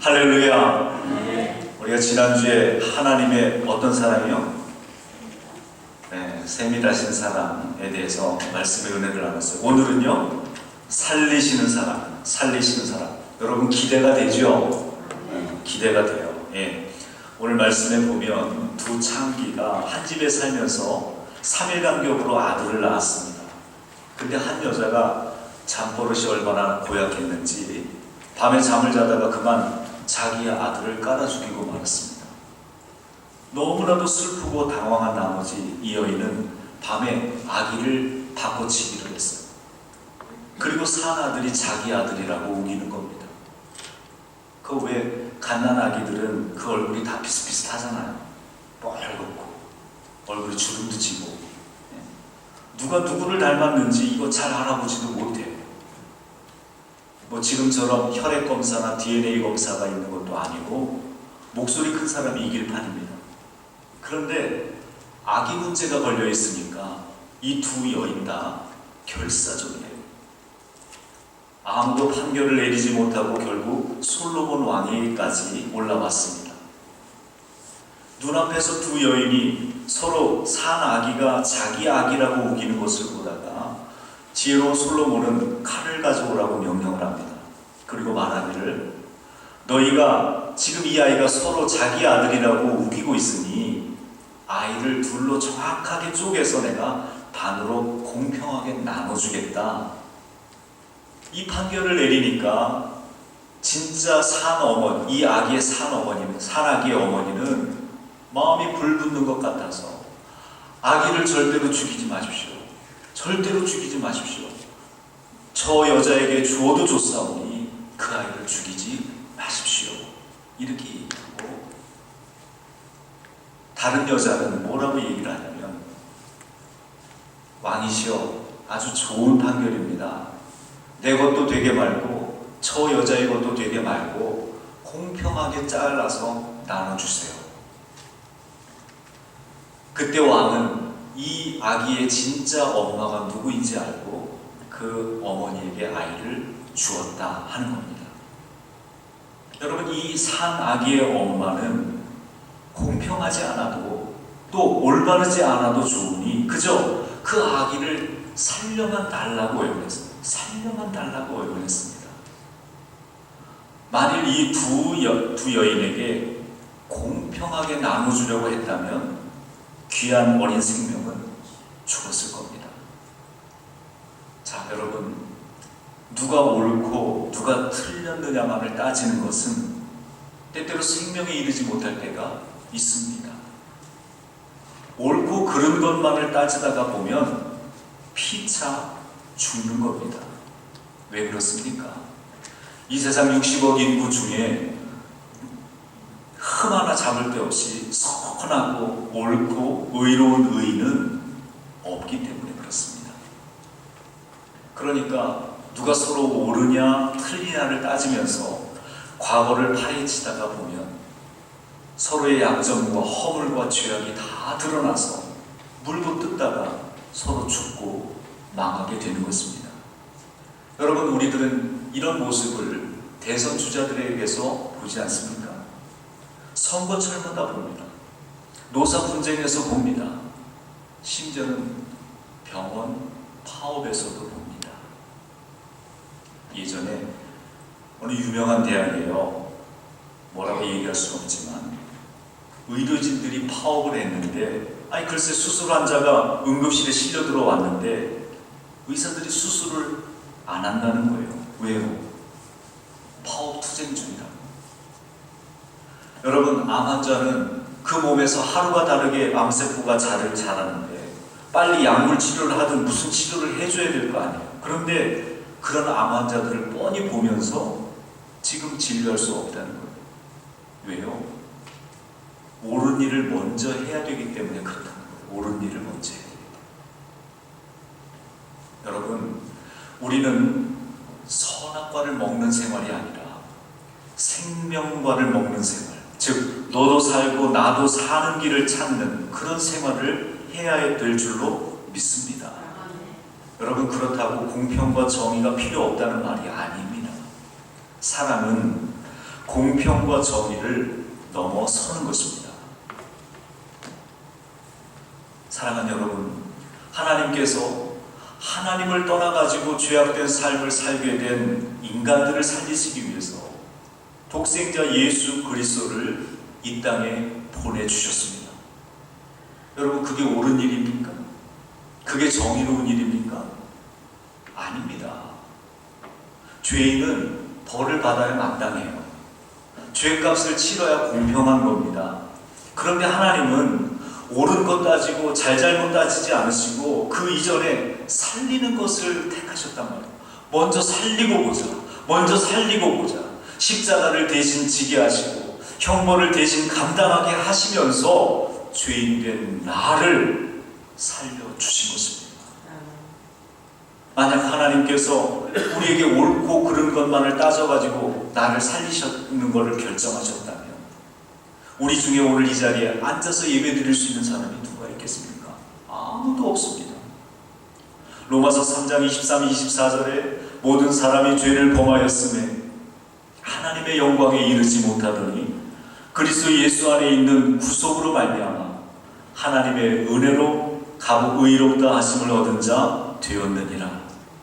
할렐루야. 우리가 지난주에 하나님의 어떤 사랑이요? 샘이 다신 사랑에 대해서 말씀의 은혜를 나눴어요. 오늘은요, 살리시는 사랑, 살리시는 사랑. 여러분 기대가 되죠? 기대가 돼요. 오늘 말씀에 보면 두 창기가 한 집에 살면서 3일 간격으로 아들을 낳았습니다. 근데 한 여자가 잠버릇이 얼마나 고약했는지 밤에 잠을 자다가 그만 자기의 아들을 깔아 죽이고 말았습니다. 너무나도 슬프고 당황한 나머지 이 여인은 밤에 아기를 바꿔치기를 했어요. 그리고 산 아들이 자기 아들이라고 우기는 겁니다. 그 왜 갓난아기들은 그 얼굴이 다 비슷비슷하잖아요. 뻘겋고 얼굴이 주름도 지고 누가 누구를 닮았는지 이거 잘 알아보지도 못해요. 뭐 지금처럼 혈액 검사나 DNA 검사가 있는 것도 아니고 목소리 큰 사람이 이길 판입니다. 그런데 아기 문제가 걸려 있으니까 이 두 여인 다 결사적이에요. 아무도 판결을 내리지 못하고 결국 솔로몬 왕에게까지 올라왔습니다. 눈앞에서 두 여인이 서로 산 아기가 자기 아기라고 우기는 것을 보다가 지혜로운 솔로몬은 칼을 가져오라고 명령을 합니다. 그리고 말하기를, 너희가 지금 이 아이가 서로 자기 아들이라고 우기고 있으니 아이를 둘로 정확하게 쪼개서 내가 반으로 공평하게 나눠주겠다. 이 판결을 내리니까 진짜 산 어머니, 이 아기의 산 아기의 어머니는 마음이 불붙는 것 같아서 아기를 절대로 죽이지 마십시오. 절대로 죽이지 마십시오. 저 여자에게 주어도 줬사오니 그 아이를 죽이지 마십시오. 이렇게 얘기하고, 다른 여자는 뭐라고 얘기를 하냐면, 왕이시여, 아주 좋은 판결입니다. 내 것도 되게 말고 저 여자의 것도 되게 말고 공평하게 잘라서 나눠주세요. 그때 왕은 이 아기의 진짜 엄마가 누구인지 알고 그 어머니에게 아이를 주었다 하는 겁니다. 여러분, 이 산 아기의 엄마는 공평하지 않아도 또 올바르지 않아도 좋으니 그저 그 아기를 살려만 달라고 애원했습니다. 살려만 달라고 애원했습니다. 만일 이 두 여인에게 공평하게 나눠주려고 했다면 귀한 어린 생명은 죽었을 겁니다. 자, 여러분, 누가 옳고 누가 틀렸느냐만을 따지는 것은 때때로 생명에 이르지 못할 때가 있습니다. 옳고 그른 것만을 따지다가 보면 피차 죽는 겁니다. 왜 그렇습니까? 이 세상 60억 인구 중에 흠 하나 잡을 데 없이 선하고 옳고 의로운 의인은 없기 때문에 그렇습니다. 그러니까 누가 서로 옳으냐 틀리냐를 따지면서 과거를 파헤치다가 보면 서로의 약점과 허물과 죄악이 다 드러나서 물고 뜯다가 서로 죽고 망하게 되는 것입니다. 여러분, 우리들은 이런 모습을 대선 주자들에게서 보지 않습니까? 선거철마다 봅니다. 노사 분쟁에서 봅니다. 심지어는 병원 파업에서도 봅니다. 예전에 어느 유명한 대학이에요. 뭐라고 얘기할 수는 없지만 의료진들이 파업을 했는데, 글쎄 수술 환자가 응급실에 실려 들어왔는데 의사들이 수술을 안 한다는 거예요. 왜요? 파업 투쟁 중이라고. 여러분, 암 환자는 그 몸에서 하루가 다르게 암세포가 자라는데 빨리 약물 치료를 하든 무슨 치료를 해줘야 될 거 아니에요. 그런데 그런 암 환자들을 뻔히 보면서 지금 진료할 수 없다는 거예요. 왜요? 옳은 일을 먼저 해야 되기 때문에 그렇다는 거예요. 옳은 일을 먼저 해야 됩니다. 여러분, 우리는 선악과를 먹는 생활이 아니라 생명과를 먹는 생활, 즉 너도 살고 나도 사는 길을 찾는 그런 생활을 해야 될 줄로 믿습니다. 여러분, 그렇다고 공평과 정의가 필요 없다는 말이 아닙니다. 사람은 공평과 정의를 넘어서는 것입니다. 사랑하는 여러분, 하나님께서 하나님을 떠나가지고 죄악된 삶을 살게 된 인간들을 살리시기 위해서 독생자 예수 그리스도를 이 땅에 보내주셨습니다. 여러분, 그게 옳은 일입니까? 그게 정의로운 일입니까? 아닙니다. 죄인은 벌을 받아야 마땅해요. 죄값을 치러야 공평한 겁니다. 그런데 하나님은 옳은 것 따지고 잘잘못 따지지 않으시고 그 이전에 살리는 것을 택하셨단 말이에요. 먼저 살리고 보자. 먼저 살리고 보자. 십자가를 대신 지게 하시고 형벌을 대신 감당하게 하시면서 죄인된 나를 살려주신 것입니다. 만약 하나님께서 우리에게 옳고 그른 것만을 따져가지고 나를 살리셨는 것을 결정하셨다면 우리 중에 오늘 이 자리에 앉아서 예배드릴 수 있는 사람이 누가 있겠습니까? 아무도 없습니다. 로마서 3장 23, 24절에 모든 사람이 죄를 범하였음에 하나님의 영광에 이르지 못하더니 그리스도 예수 안에 있는 구속으로 말미암아 하나님의 은혜로 값 의롭다 하심을 얻은 자 되었느니라.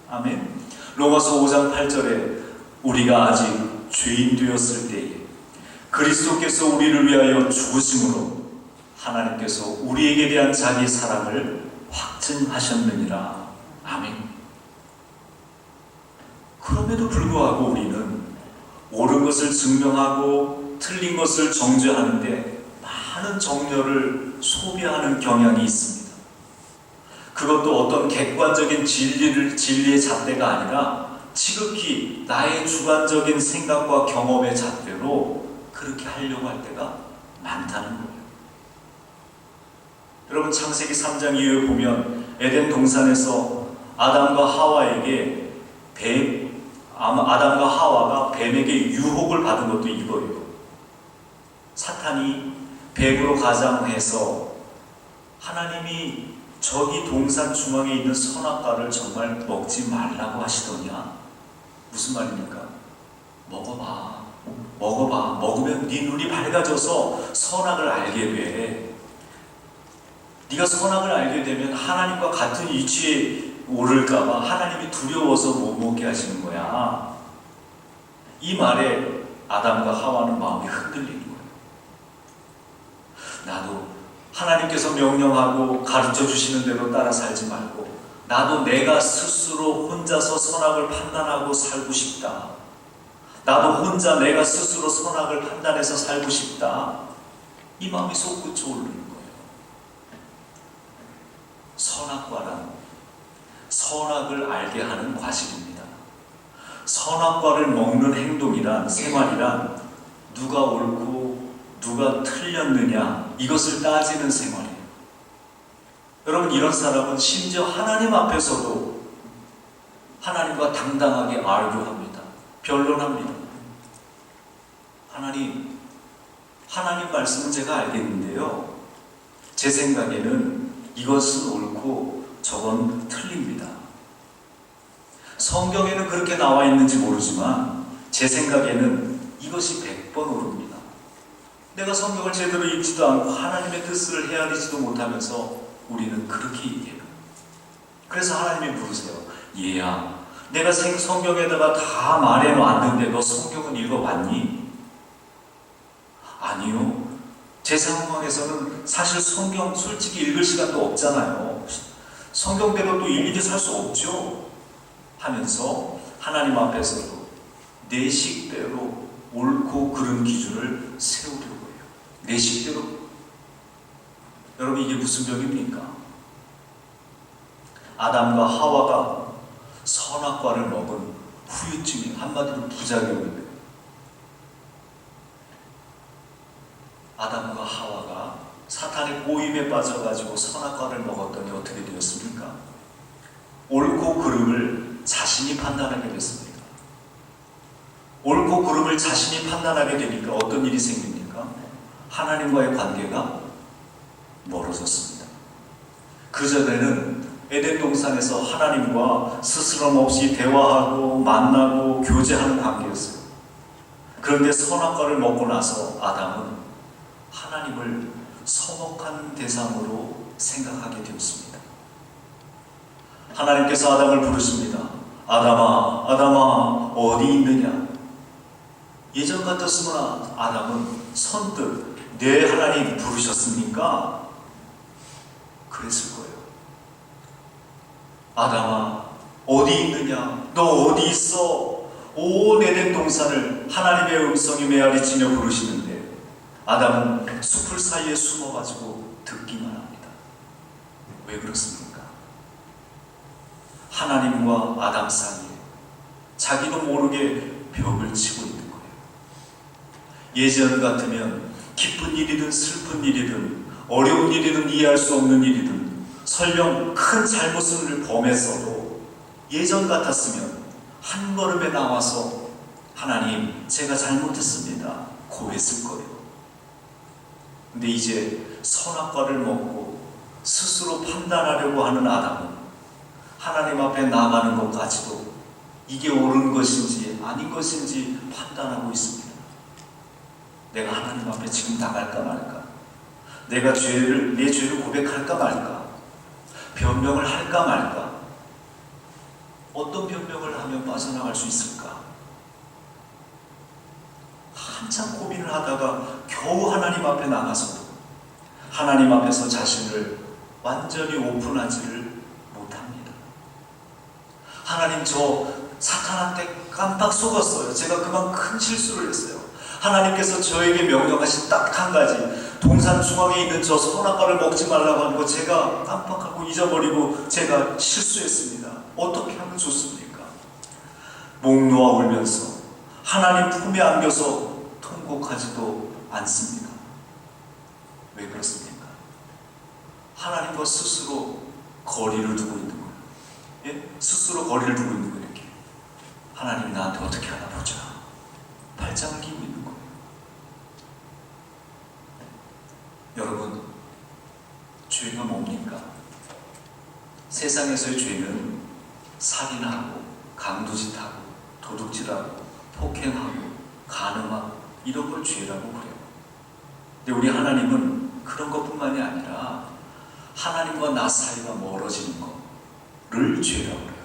아멘. 로마서 5장 8절에 우리가 아직 죄인 되었을 때에 그리스도께서 우리를 위하여 죽으심으로 하나님께서 우리에게 대한 자기 사랑을 확증하셨느니라. 아멘. 그럼에도 불구하고 우리는 옳은 것을 증명하고 틀린 것을 정죄하는데 많은 정열을 소비하는 경향이 있습니다. 그것도 어떤 객관적인 진리의 잣대가 아니라 지극히 나의 주관적인 생각과 경험의 잣대로 그렇게 하려고 할 때가 많다는 거예요. 여러분, 창세기 3장 이후에 보면 에덴 동산에서 아담과 하와가 뱀에게 유혹을 받은 것도 이거예요. 사탄이 뱀으로 가장해서 하나님이 저기 동산 중앙에 있는 선악과를 정말 먹지 말라고 하시더냐? 무슨 말입니까? 먹어봐. 먹으면 네 눈이 밝아져서 선악을 알게 돼. 네가 선악을 알게 되면 하나님과 같은 위치에 오를까봐 하나님이 두려워서 못 먹게 하시는 거야. 이 말에 아담과 하와는 마음이 흔들리는 거예요. 나도 하나님께서 명령하고 가르쳐 주시는 대로 따라 살지 말고 나도 내가 스스로 혼자서 선악을 판단하고 살고 싶다. 나도 혼자 내가 스스로 선악을 판단해서 살고 싶다. 이 마음이 솟구쳐 오르는 거예요. 선악과란 선악을 알게 하는 과실입니다. 선악과를 먹는 행동이란, 생활이란 누가 옳고 누가 틀렸느냐 이것을 따지는 생활이에요. 여러분, 이런 사람은 심지어 하나님 앞에서도 하나님과 당당하게 아르교합니다. 변론합니다. 하나님 말씀은 제가 알겠는데요, 제 생각에는 이것은 옳고 저건 틀립니다. 성경에는 그렇게 나와 있는지 모르지만 제 생각에는 이것이 100번 옳습니다. 내가 성경을 제대로 읽지도 않고 하나님의 뜻을 헤아리지도 못하면서 우리는 그렇게 얘기해요. 그래서 하나님이 부르세요. 얘야, 내가 성경에다가 다 말해놨는데 너 성경은 읽어봤니? 아니요. 제 상황에서는 사실 성경 솔직히 읽을 시간도 없잖아요. 성경대로 또 일일이 살 수 없죠. 하면서 하나님 앞에서도 내 식대로 옳고 그른 기준을 세우려고 해요. 내 식대로. 여러분, 이게 무슨 병입니까? 아담과 하와가 선악과를 먹은 후유증이, 한마디로 부작용입니다. 아담과 하와가 사탄의 꼬임에 빠져가지고 선악과를 먹었더니 어떻게 되었습니까? 옳고 그름을 자신이 판단하게 됐습니다. 옳고 그름을 자신이 판단하게 되니까 어떤 일이 생깁니까? 하나님과의 관계가 멀어졌습니다. 그전에는 에덴 동산에서 하나님과 스스럼 없이 대화하고 만나고 교제하는 관계였어요. 그런데 선악과를 먹고 나서 아담은 하나님을 서먹한 대상으로 생각하게 되었습니다. 하나님께서 아담을 부르십니다. 아담아, 아담아, 어디 있느냐? 예전 같았으면 아담은 선뜻 네, 하나님 부르셨습니까? 그랬을 거예요. 아담아, 어디 있느냐? 너 어디 있어? 온 에덴 동산을 하나님의 음성이 메아리치며 부르시는데 아담은 숲을 사이에 숨어가지고 듣기만 합니다. 왜 그렇습니까? 하나님과 아담 사이에 자기도 모르게 벽을 치고 있는 거예요. 예전 같으면 기쁜 일이든 슬픈 일이든 어려운 일이든 이해할 수 없는 일이든 설령 큰 잘못을 범했어도 예전 같았으면 한 걸음에 나와서 하나님, 제가 잘못했습니다 고했을 거예요. 근데 이제 선악과를 먹고 스스로 판단하려고 하는 아담은 하나님 앞에 나가는 것까지도 이게 옳은 것인지 아닌 것인지 판단하고 있습니다. 내가 하나님 앞에 지금 나갈까 말까? 내가 내 죄를 고백할까 말까? 변명을 할까 말까? 어떤 변명을 하면 빠져나갈 수 있을까? 한참 고민을 하다가 겨우 하나님 앞에 나가서도 하나님 앞에서 자신을 완전히 오픈하지를 못합니다. 하나님, 저 사탄한테 깜빡 속았어요. 제가 그만 큰 실수를 했어요. 하나님께서 저에게 명령하신 딱 한 가지, 동산 중앙에 있는 저 선악과를 먹지 말라고 하는 거 제가 깜빡하고 잊어버리고 제가 실수했습니다. 어떻게 하면 좋습니까? 목 놓아 울면서 하나님 품에 안겨서 통곡하지도 않습니다. 왜 그렇습니까? 하나님과 스스로 거리를 두고 있는 거예요. 예? 스스로 거리를 두고 있는 거예요. 이렇게. 하나님 나한테 어떻게 하나 보자. 발장을 끼고 있는 거예요. 여러분, 죄가 뭡니까? 세상에서의 죄는 살인하고 강도짓하고 도둑질하고 폭행하고 간음하고 이런 걸 죄라고 그래요. 근데 우리 하나님은 그런 것뿐만이 아니라 하나님과 나 사이가 멀어지는 거를 죄라고 그래요.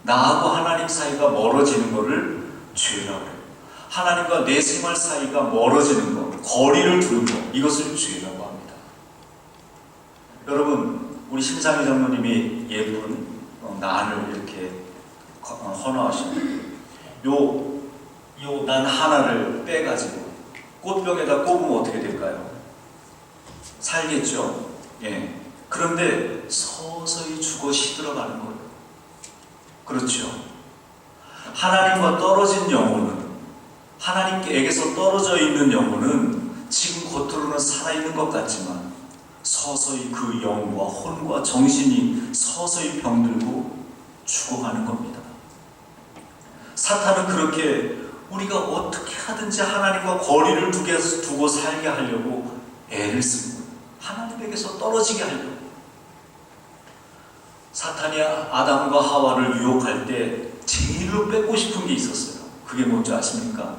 나하고 하나님 사이가 멀어지는 거를 죄라고 그래요. 하나님과 내 생활 사이가 멀어지는 것, 거리를 두는 것, 이것을 죄라고 합니다. 여러분, 우리 심상희 장로님이 예쁜 난을 이렇게 헌화하시는데 요 난 하나를 빼가지고 꽃병에다 꼽으면 어떻게 될까요? 살겠죠? 예. 그런데 서서히 죽어 시들어가는 거예요. 그렇죠? 하나님과 떨어진 영혼은, 하나님께서 떨어져 있는 영혼은 지금 겉으로는 살아있는 것 같지만 서서히 그 영과 혼과 정신이 서서히 병들고 죽어가는 겁니다. 사탄은 그렇게 우리가 어떻게 하든지 하나님과 거리를 두고 살게 하려고 애를 쓰는 거예요. 하나님에게서 떨어지게 하려고. 사탄이 아담과 하와를 유혹할 때 제일로 뺏고 싶은 게 있었어요. 그게 뭔지 아십니까?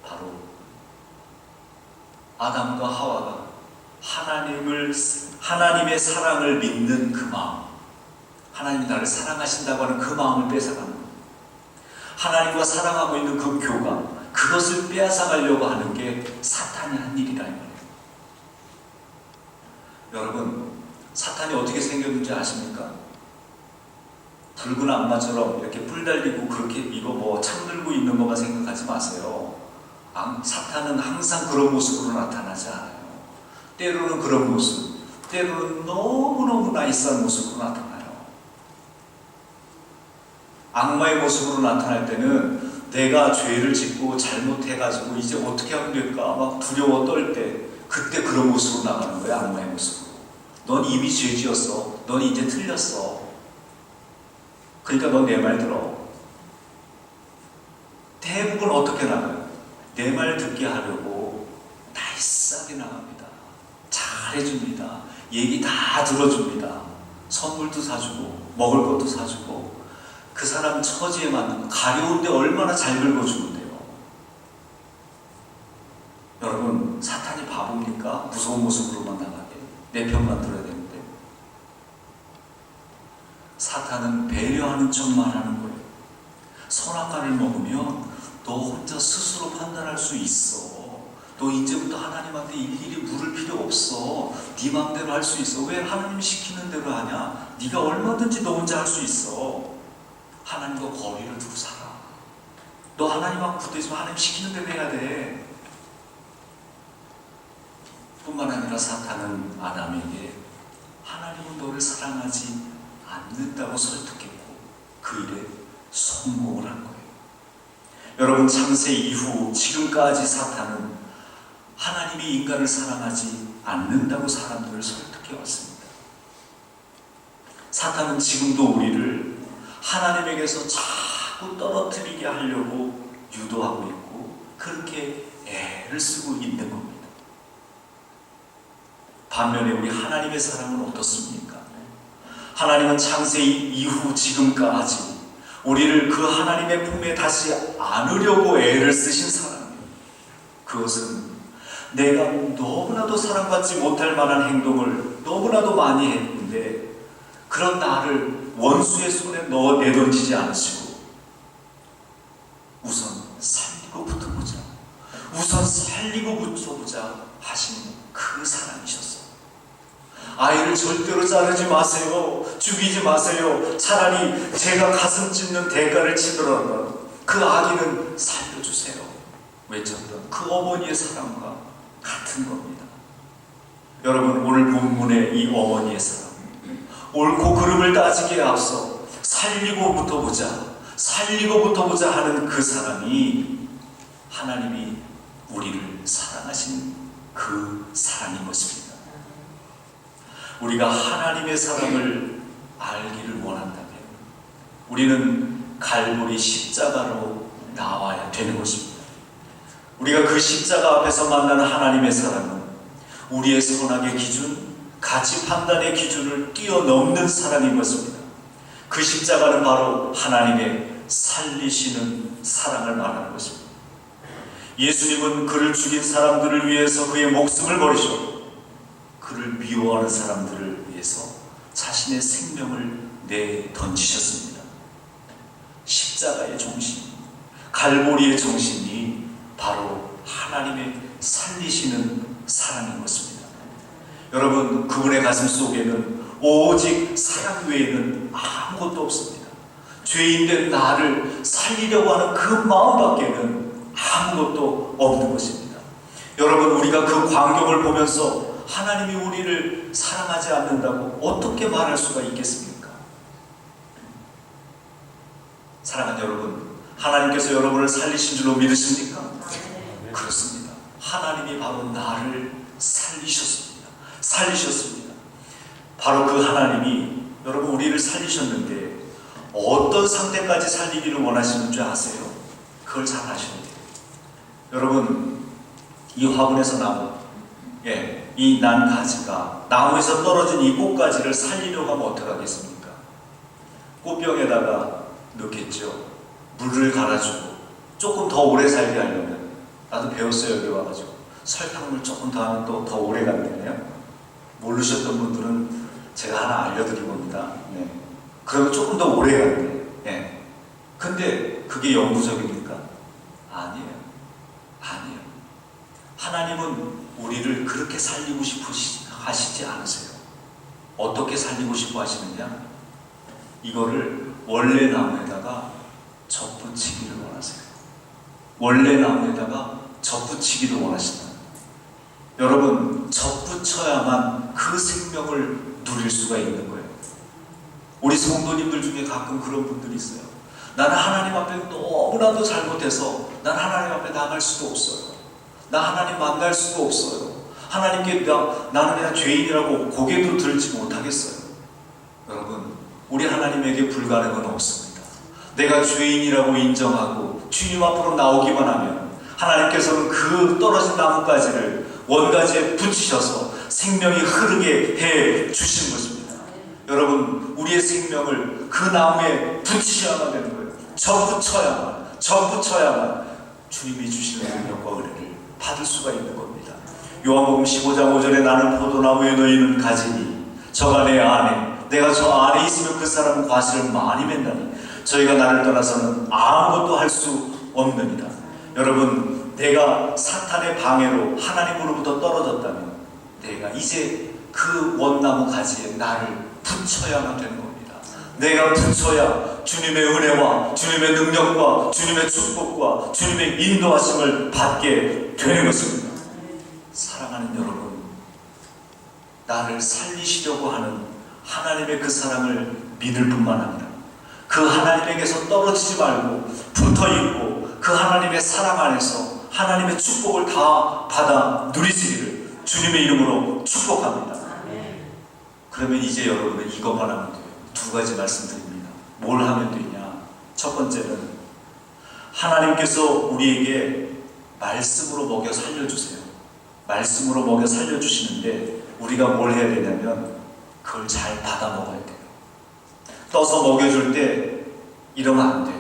바로 아담과 하와가 하나님의 사랑을 믿는 그 마음, 하나님이 나를 사랑하신다고 하는 그 마음을 뺏어가는 거예요. 하나님과 사랑하고 있는 그 교감, 그것을 빼앗아가려고 하는 게 사탄이 한 일이라 이 말이에요. 여러분, 사탄이 어떻게 생겼는지 아십니까? 붉은 악마처럼 이렇게 뿔 달리고 그렇게 이거 뭐 창들고 있는 것만 생각하지 마세요. 사탄은 항상 그런 모습으로 나타나지 않아요. 때로는 그런 모습, 때로는 너무너무 나이스한 모습으로 나타나요. 악마의 모습으로 나타날 때는 내가 죄를 짓고 잘못해가지고 이제 어떻게 하면 될까 막 두려워 떨 때 그때 그런 모습으로 나가는 거예요. 악마의 모습으로. 넌 이미 죄 지었어. 넌 이제 틀렸어. 그러니까 넌 내 말 들어. 대부분 어떻게 나가요? 내 말 듣게 하려고 나이스하게 나갑니다. 잘해줍니다. 얘기 다 들어줍니다. 선물도 사주고 먹을 것도 사주고 그 사람 처지에 맞는 거 가려운데 얼마나 잘 긁어주는데요. 여러분, 사탄이 바보입니까? 무서운 모습으로만 나가게 내 편만 들어야 되는데. 사탄은 배려하는 척만 하는 거예요. 선악과를 먹으면 너 혼자 스스로 판단할 수 있어. 너 이제부터 하나님한테 일일이 물을 필요 없어. 네 마음대로 할 수 있어. 왜 하나님 시키는 대로 하냐? 네가 얼마든지 너 혼자 할 수 있어. 하나님과 거리를 두고 살아. 너 하나님하고 붙어있으면 하나님 시키는 대로 해야 돼. 뿐만 아니라 사탄은 아담에게 하나님은 너를 사랑하지 않는다고 설득했고 그 일에 성공을 한 거예요. 여러분, 창세 이후 지금까지 사탄은 하나님이 인간을 사랑하지 않는다고 사람들을 설득해 왔습니다. 사탄은 지금도 우리를 하나님에게서 자꾸 떨어뜨리게 하려고 유도하고 있고 그렇게 애를 쓰고 있는 겁니다. 반면에 우리 하나님의 사랑은 어떻습니까? 하나님은 창세 이후 지금까지 우리를 그 하나님의 품에 다시 안으려고 애를 쓰신 사랑이에요. 그것은 내가 너무나도 사랑받지 못할 만한 행동을 너무나도 많이 했는데 그런 나를 원수의 손에 내던지지 않으시고 우선 살리고 붙어보자, 우선 살리고 붙어보자 하시는 그 사랑이셨어요. 아이를 절대로 자르지 마세요. 죽이지 마세요. 차라리 제가 가슴 찢는 대가를 치더라도 그 아기는 살려주세요. 외쳤던 그 어머니의 사랑과 같은 겁니다. 여러분, 오늘 본문의 이 어머니의 사랑, 옳고 그름을 따지기에 앞서 살리고부터 보자 하는 그 사랑이 하나님이 우리를 사랑하신 그 사랑인 것입니다. 우리가 하나님의 사랑을 알기를 원한다면 우리는 갈보리 십자가로 나와야 되는 것입니다. 우리가 그 십자가 앞에서 만나는 하나님의 사랑은 우리의 선악의 기준, 가치 판단의 기준을 뛰어넘는 사랑인 것입니다. 그 십자가는 바로 하나님의 살리시는 사랑을 말하는 것입니다. 예수님은 그를 죽인 사람들을 위해서 그의 목숨을 버리셨고 그를 미워하는 사람들을 위해서 자신의 생명을 내던지셨습니다. 십자가의 정신, 갈보리의 정신이 바로 하나님의 살리시는 사랑인 것입니다. 여러분, 그분의 가슴 속에는 오직 사랑 외에는 아무것도 없습니다. 죄인된 나를 살리려고 하는 그 마음밖에는 아무것도 없는 것입니다. 여러분, 우리가 그 광경을 보면서 하나님이 우리를 사랑하지 않는다고 어떻게 말할 수가 있겠습니까? 사랑하는 여러분, 하나님께서 여러분을 살리신 줄로 믿으십니까? 그렇습니다. 하나님이 바로 나를 살리셨습니다. 바로 그 하나님이 여러분 우리를 살리셨는데 어떤 상태까지 살리기를 원하시는 줄 아세요? 그걸 잘 아셔야 돼요. 여러분, 이 화분에서 나무, 이 난 가지가 나무에서 떨어진 이 꽃가지를 살리려고 하면 어떡하겠습니까? 꽃병에다가 넣겠죠. 물을 갈아주고 조금 더 오래 살게 하려면, 나도 배웠어요. 여기 와가지고 설탕물 조금 더 하면 또 더 오래 간다네요. 모르셨던 분들은 제가 하나 알려드릴 겁니다. 그러면 조금 더 오래 간대. 근데 그게 영구적입니까? 아니에요. 하나님은 우리를 그렇게 살리고 싶어 하시지 않으세요. 어떻게 살리고 싶어 하시느냐? 이거를 원래 나무에다가 접붙이기를 원하세요. 원래 나무에다가 접붙이기를 원하신다. 여러분, 접붙여야만 그 생명을 누릴 수가 있는 거예요. 우리 성도님들 중에 가끔 그런 분들이 있어요. 나는 하나님 앞에 너무나도 잘못해서 난 하나님 앞에 나갈 수도 없어요. 나 하나님 만날 수도 없어요. 하나님께 나는 그냥 죄인이라고 고개도 들지 못하겠어요. 여러분, 우리 하나님에게 불가능은 없습니다. 내가 죄인이라고 인정하고 주님 앞으로 나오기만 하면 하나님께서는 그 떨어진 나뭇가지를 원가지에 붙이셔서 생명이 흐르게 해 주신 것입니다. 여러분, 우리의 생명을 그 나무에 붙이셔야만 되는 거예요. 접붙여야만 주님이 주시는 능력과 은혜를 받을 받을 수가 있는 겁니다. 요한복음 15장 5절에 나는 포도나무에 너희는 가지니 저가 내 안에 내가 저 안에 있으면 그 사람은 과실을 많이 맺나니 저희가 나를 떠나서는 아무것도 할 수 없느니라. 여러분, 내가 사탄의 방해로 하나님으로부터 떨어졌다면 내가 이제 그 원나무 가지에 나를 붙여야만 되는 겁니다. 내가 붙여야 주님의 은혜와 주님의 능력과 주님의 축복과 주님의 인도하심을 받게 되는 것입니다. 사랑하는 여러분, 나를 살리시려고 하는 하나님의 그 사랑을 믿을 뿐만 아니라 그 하나님에게서 떨어지지 말고 붙어있고 그 하나님의 사랑 안에서 하나님의 축복을 다 받아 누리시기를 주님의 이름으로 축복합니다. 그러면 이제 여러분은 이것만 하면 돼요. 두 가지 말씀드립니다. 뭘 하면 되냐? 첫 번째는 하나님께서 우리에게 말씀으로 먹여 살려주세요. 말씀으로 먹여 살려주시는데 우리가 뭘 해야 되냐면 그걸 잘 받아 먹어야 돼요. 떠서 먹여줄 때 이러면 안 돼.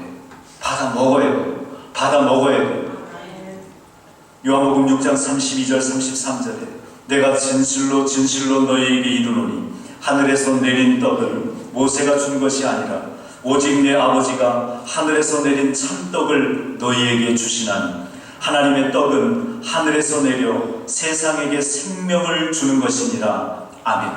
받아 먹어야 돼요. 받아 먹어야 돼요. 요한복음 6장 32절 33절에 내가 진실로 진실로 너희에게 이르노니 하늘에서 내린 떡을 모세가 준 것이 아니라 오직 내 아버지가 하늘에서 내린 참떡을 너희에게 주시나니 하나님의 떡은 하늘에서 내려 세상에게 생명을 주는 것이니라. 아멘.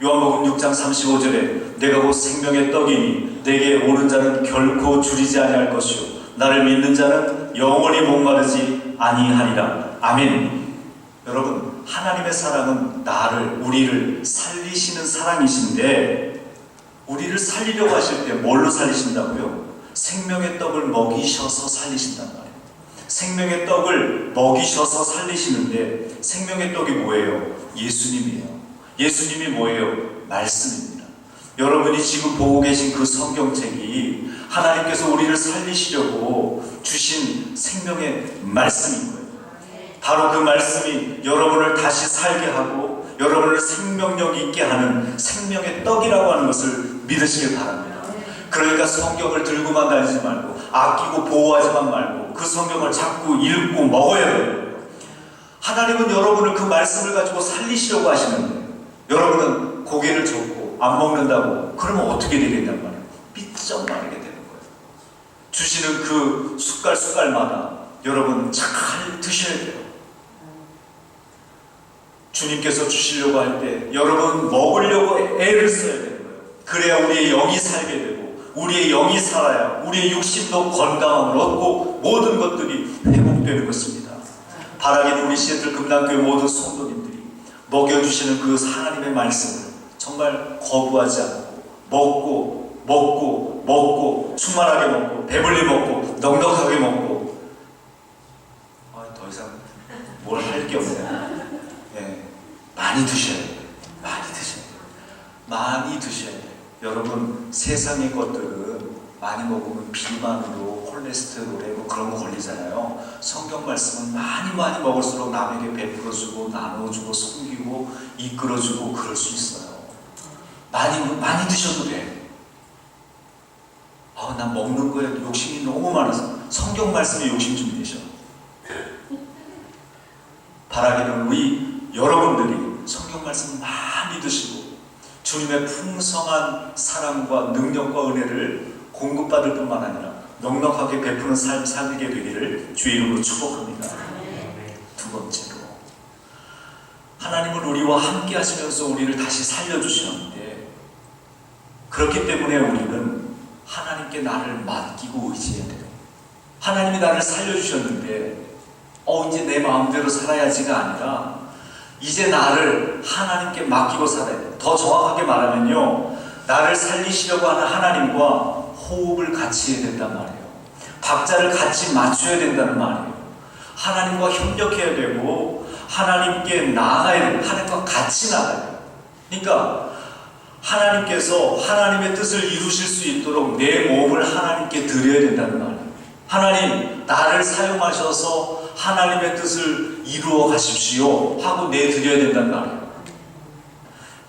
요한복음 6장 35절에 내가 곧 생명의 떡이니 내게 오는 자는 결코 줄이지 아니할 것이요 나를 믿는 자는 영원히 목마르지 아니하리라. 아멘. 여러분, 하나님의 사랑은 우리를 살리시는 사랑이신데 우리를 살리려고 하실 때 뭘로 살리신다고요? 생명의 떡을 먹이셔서 살리신단 말이에요. 생명의 떡을 먹이셔서 살리시는데 생명의 떡이 뭐예요? 예수님이에요. 예수님이 뭐예요? 말씀입니다. 여러분이 지금 보고 계신 그 성경책이 하나님께서 우리를 살리시려고 주신 생명의 말씀인 거예요. 바로 그 말씀이 여러분을 다시 살게 하고 여러분을 생명력 있게 하는 생명의 떡이라고 하는 것을 믿으시길 바랍니다. 그러니까 성경을 들고만 다니지 말고 아끼고 보호하지만 말고 그 성경을 자꾸 읽고 먹어야 돼요. 하나님은 여러분을 그 말씀을 가지고 살리시려고 하시는데 여러분은 고개를 젓고 안 먹는다고 그러면 어떻게 되겠냔 말이에요. 삐쩍 마르게 되는 거예요. 주시는 그 숟갈마다 여러분 잘 드셔야 돼요. 주님께서 주시려고 할 때 여러분 먹으려고 애를 써야 되는 거예요. 그래야 우리의 영이 살게 되고 우리의 영이 살아야 우리의 육신도 건강함을 얻고 모든 것들이 회복되는 것입니다. 바라긴 우리 시애틀 금단교회 모든 성도님들이 먹여주시는 그 하나님의 말씀을 정말 거부하지 않고 먹고 충만하게 먹고 배불리 먹고 넉넉하게 먹고 더 이상 뭘 할 게 없네요. 많이 드셔야 돼요. 많이 드셔야 돼요. 여러분, 세상의 것들은 많이 먹으면 비만으로 콜레스테롤에 그런 거 걸리잖아요. 성경 말씀은 많이 먹을수록 남에게 베풀어주고 나눠주고 섬기고 이끌어주고 그럴 수 있어요. 많이 드셔도 돼. 난 먹는 거에 욕심이 너무 많아서 성경 말씀에 욕심 좀 내셔. 바라기는 우리 여러분들이 성경 말씀 많이 드시고 주님의 풍성한 사랑과 능력과 은혜를 공급받을 뿐만 아니라 넉넉하게 베푸는 삶 살게 되기를 주의 이름으로 축복합니다. 두 번째로, 하나님은 우리와 함께 하시면서 우리를 다시 살려주시는데 그렇기 때문에 우리는 하나님께 나를 맡기고 의지해야 돼요. 하나님이 나를 살려주셨는데 이제 내 마음대로 살아야지가 아니라 이제 나를 하나님께 맡기고 살아야 돼요. 더 정확하게 말하면요, 나를 살리시려고 하는 하나님과 호흡을 같이 해야 된단 말이에요. 박자를 같이 맞춰야 된다는 말이에요. 하나님과 협력해야 되고 하나님께 나아가야 돼요. 하나님과 같이 나가야 돼요. 그러니까 하나님께서 하나님의 뜻을 이루실 수 있도록 내 몸을 하나님께 드려야 된다는 말이에요. 하나님, 나를 사용하셔서 하나님의 뜻을 이루어 가십시오 하고 내드려야 된단 말이에요.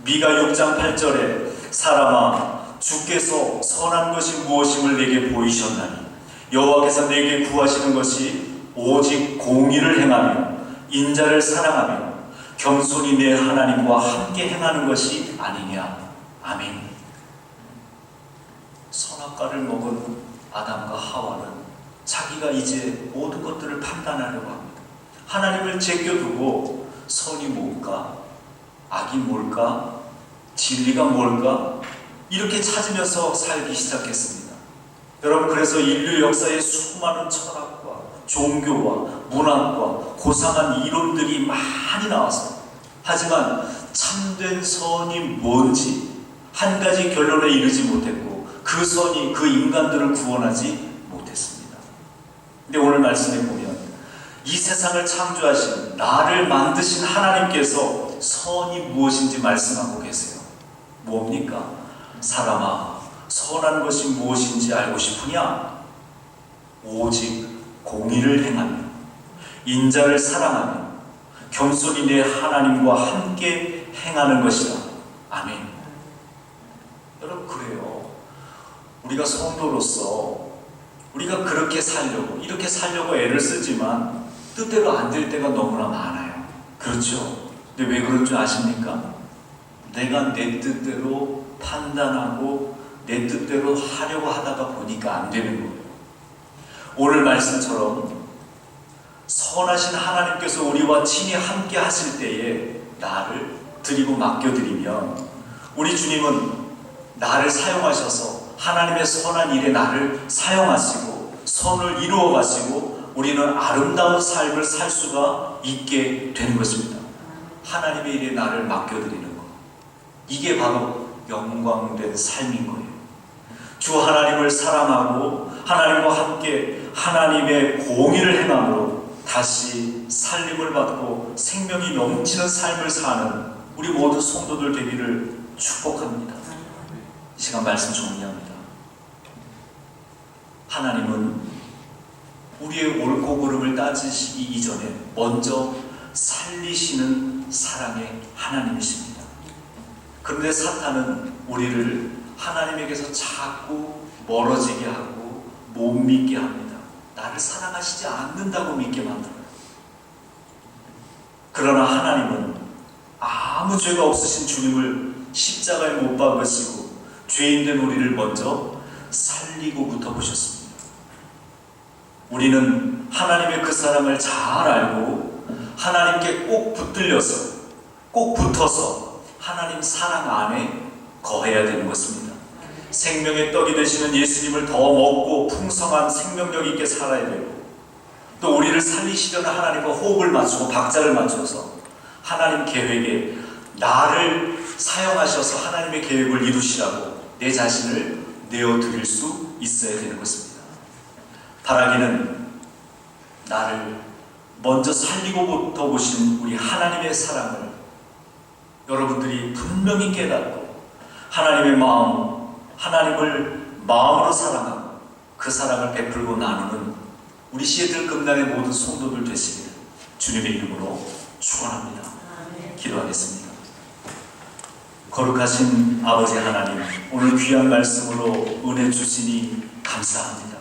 미가 6장 8절에 사람아, 주께서 선한 것이 무엇임을 내게 보이셨나니 여호와께서 내게 구하시는 것이 오직 공의를 행하며 인자를 사랑하며 겸손히 내 하나님과 함께 행하는 것이 아니냐. 아멘. 선악과를 먹은 아담과 하와는 자기가 이제 모든 것들을 판단하려고 합니다. 하나님을 제껴두고 선이 뭘까? 악이 뭘까? 진리가 뭘까? 이렇게 찾으면서 살기 시작했습니다. 여러분, 그래서 인류 역사에 수많은 철학과 종교와 문학과 고상한 이론들이 많이 나왔어요. 하지만 참된 선이 뭔지 한 가지 결론에 이르지 못했고, 그 선이 그 인간들을 구원하지 못했습니다. 근데 오늘 말씀에 보면 이 세상을 창조하신, 나를 만드신 하나님께서 선이 무엇인지 말씀하고 계세요. 뭡니까? 사람아, 선한 것이 무엇인지 알고 싶으냐? 오직 공의를 행하며 인자를 사랑하며 겸손히 내 하나님과 함께 행하는 것이다. 아멘. 여러분, 그래요. 우리가 성도로서 우리가 그렇게 살려고, 이렇게 살려고 애를 쓰지만 뜻대로 안 될 때가 너무나 많아요. 그렇죠? 근데 왜 그런 줄 아십니까? 내가 내 뜻대로 판단하고 내 뜻대로 하려고 하다가 보니까 안 되는 거예요. 오늘 말씀처럼 선하신 하나님께서 우리와 친히 함께 하실 때에 나를 드리고 맡겨드리면, 우리 주님은 나를 사용하셔서 하나님의 선한 일에 나를 사용하시고 선을 이루어 가시고 우리는 아름다운 삶을 살 수가 있게 되는 것입니다. 하나님의 일에 나를 맡겨드리는 것, 이게 바로 영광된 삶인 거예요. 주 하나님을 사랑하고 하나님과 함께 하나님의 공의를 행함으로 다시 살림을 받고 생명이 넘치는 삶을 사는 우리 모두 성도들 되기를 축복합니다. 이 시간 말씀 정리합니다. 하나님은 우리의 옳고 그름을 따지시기 이전에 먼저 살리시는 사랑의 하나님이십니다. 그런데 사탄은 우리를 하나님에게서 자꾸 멀어지게 하고 못 믿게 합니다. 나를 사랑하시지 않는다고 믿게 만들어요. 그러나 하나님은 아무 죄가 없으신 주님을 십자가에 못 박으시고 죄인된 우리를 먼저 살리고부터 보셨습니다. 우리는 하나님의 그 사랑을 잘 알고 하나님께 꼭 붙들려서, 꼭 붙어서 하나님 사랑 안에 거해야 되는 것입니다. 생명의 떡이 되시는 예수님을 더 먹고 풍성한 생명력 있게 살아야 되고, 또 우리를 살리시려는 하나님과 호흡을 맞추고 박자를 맞춰서 하나님 계획에 나를 사용하셔서 하나님의 계획을 이루시라고 내 자신을 내어드릴 수 있어야 되는 것입니다. 바라기는 나를 먼저 살리고부터 보신 우리 하나님의 사랑을 여러분들이 분명히 깨닫고 하나님의 마음, 하나님을 마음으로 사랑하고 그 사랑을 베풀고 나누는 우리 시애틀 금단의 모든 성도들 되시기를 주님의 이름으로 축원합니다. 기도하겠습니다. 거룩하신 아버지 하나님, 오늘 귀한 말씀으로 은혜 주시니 감사합니다.